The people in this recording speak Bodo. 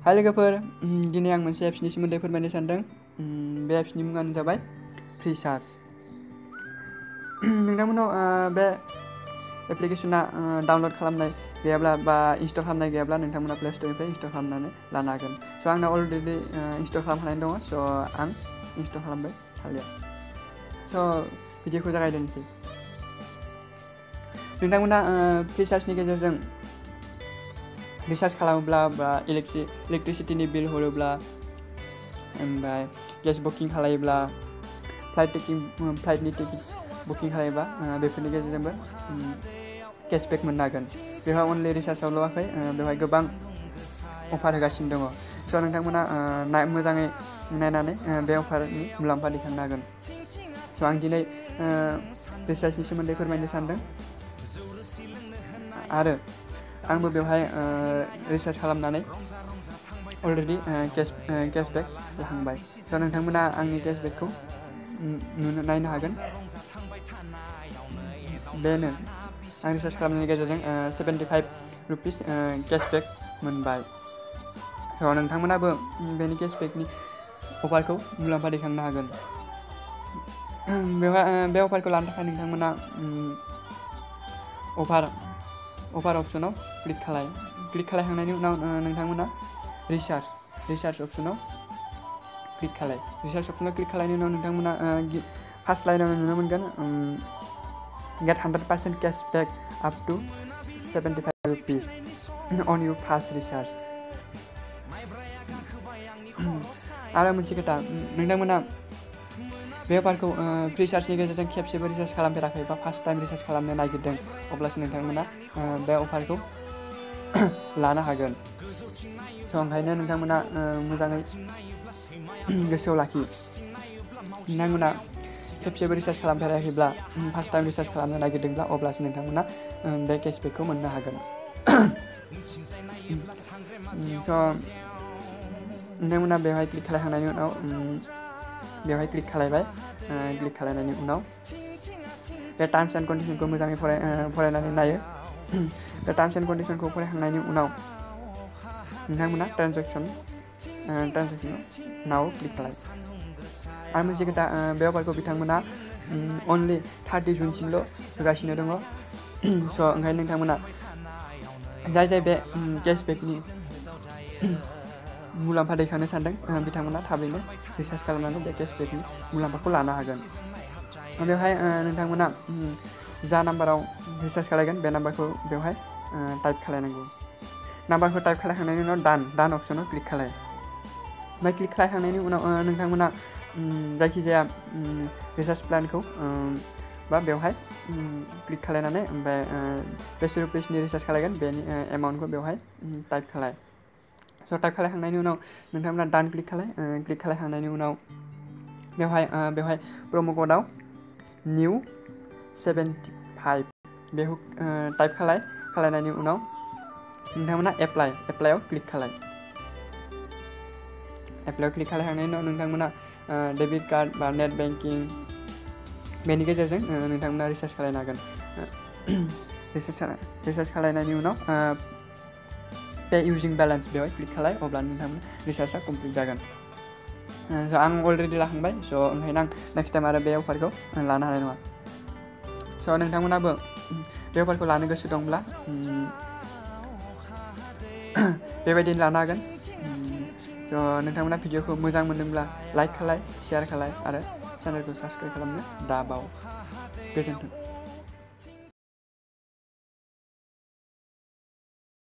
हाय लोगोफोर, दिनै आं मोनसे एप्सनि सोमोन्दै फोरमायनो सानदों। बे एप्सनि मुङानो जाबाय फ्रीचार्ज। नोंथांमोनाव बे एप्लिकेशना डाउनलड खालामनाय गैयाब्ला बा इनस्टल खालामनाय गैयाब्ला नोंथांमोना प्ले स्ट'रनिफ्राय इनस्टल खालामनानै लानो हागोन। स' आंना अलरेडि इनस्टल खालामखानाय दङ, स' आं इनस्टल खालामबाय थालिया। स' भिडिअखौ जागायदोनोसै। नोंथांमोना फ्रीचार्जनि गेजेरजों रिचार्ज खालामोब्ला बा इलेक्ट्रिसिटिनि बिल हरोब्ला, ओमफ्राय गेस बुकिं खालायोब्ला, फ्लाइटनि टिकेट बुकिं खालायोबा बेफोरनि गेजेरजोंबो केशबेक मोननो हागोन। बेवहाय अनलि रिचार्जआवल' आखै, बेवहाय गोबां अफार होगासिनो दङ। स' नोंथांमोना मोजाङै नायनानै बे अफारनि मुलाम्फा दैखांनो हागोन। स' आं दिनै रिचार्जनि सोमोन्दै फोरमायनो सानदों आरो आंबो बेवहाय रिचार्ज खालामनानै अलरेडि केशबेक लाखांबाय। स' नोंथांमोना आंनि केशबेकखौ नायनो हागोन। बेनो आं रिचार्ज खालामनायनि गेजेरजों 75 रुपिस केशबेक मोनबाय। स' नोंथांमोनाबो बेनि केशबेकनि अफारखौ मुलाम्फा दैखांनो हागोन। बेवहाय बे अफारखौ लानो थाखाय नोंथांमोना अफार अप्सनाव क्लिक खालामखांनायनि उनाव नोंथांमोना रिचार्ज अप्सनाव क्लिक खालाम। रिचार्ज अप्सनाव क्लिक खालामनायनि उनाव नोंथांमोना फार्स्ट लाइनाव नुनो मोनगोन get 100% cashback up to 75 rupees on your first recharge. आरो मोनसे खोथा, नोंथांमोना बे अफारखौ फ्रीचार्जनि गेजेरजों खेबसेबो रिचार्ज खालामफेराखै बा फार्स्ट टाइम रिचार्ज खालामनो नागिरदों, अब्लासो नोंथांमोना बे अफारखौ लानो हागोन। स' ओंखायनो नोंथांमोना मोजाङै गोसोआव लाखि। नोंथांमोना खेबसेबो रिचार्ज खालामफेराखैब्ला, फार्स्ट टाइम रिचार्ज खालामनो नागिरदोंब्ला, अब्लासो नोंथांमोना बे केशबेकखौ मोननो हागोन। स' नोंथांमोना बेवहाय क्लिक खालामखांनायनि उनाव बेवहाय क्लिक खालामबाय। क्लिक खालामनायनि उनाव बे टार्म्स एन्ड कन्डिसनखौ मोजाङै फरायनानै नायो। बे टार्म्स एन्ड कन्डिसनखौ फरायखांनायनि उनाव नोंथांमोना ट्रान्जेकसनाव क्लिक खालाम। आरो मोनसे खोथा, बे अफारखौ बिथांमोना अनलि 30 जुनसिमल' होगासिनो दङ। स' ओंखायनो नोंथांमोना जाय बे केशबेकनि मुलाम्फा दैखांनो सानदों, बिथांमोना थाबैनो रिचार्ज खालामनानै बे केशबेकनि मुलाम्फाखौ लानो हागोन। बेवहाय नोंथांमोना जा नाम्बाराव रिचार्ज खालामगोन बे नाम्बारखौ बेवहाय टाइप खालामनांगौ। नाम्बारखौ टाइप खालामखांनायनि उनाव डान अप्सनाव क्लिक खालाम। ओमफ्राय क्लिक खालामखांनायनि उनाव नोंथांमोना जायखिजाया रिचार्ज प्लेनखौ बा बेवहाय क्लिक खालामनानै ओमफ्राय बेसे रुपिसनि रिचार्ज खालामगोन बेनि एमाउन्टखौ बेवहाय टाइप खालाम। स' टाइप खालामखांनायनि उनाव नोंथांमोना डान क्लिक खालामखांनायनि उनाव बेवहाय प्रम' क'डआव निउ 75 बेखौ टाइप खालामनायनि उनाव नोंथांमोना एप्लाइआव क्लिक खालाम। एप्लाइआव क्लिक खालामखांनायनि उनाव नोंथांमोना डेबिट कार्ड बा नेट बेंकिं बेनि गेजेरजों नोंथांमोना रिचार्ज खालामनो हागोन। रिचार्ज खालामनायनि उनाव पे इउजिं बेलेन्स बेवहाय क्लिक खालाम, अब्ला नोंथांमोना रिचार्जआ कमप्लिट जागोन। स' आं अलरेडि लाखांबाय, स' ओंखायनो आं नेक्स्ट टाइम आरो बे अफारखौ लानो हानाय नङा। स' नोंथांमोनाबो बे अफारखौ लानो गोसो दंब्ला बेबायदिनो लानो हागोन। स' नोंथांमोना भिडिअखौ मोजां मोनदोंब्ला लाइक खालाम, शेयार खालाम आरो चेनेलखौ साबस्क्राइब खालामनो दाबाव। गोजोन्थों।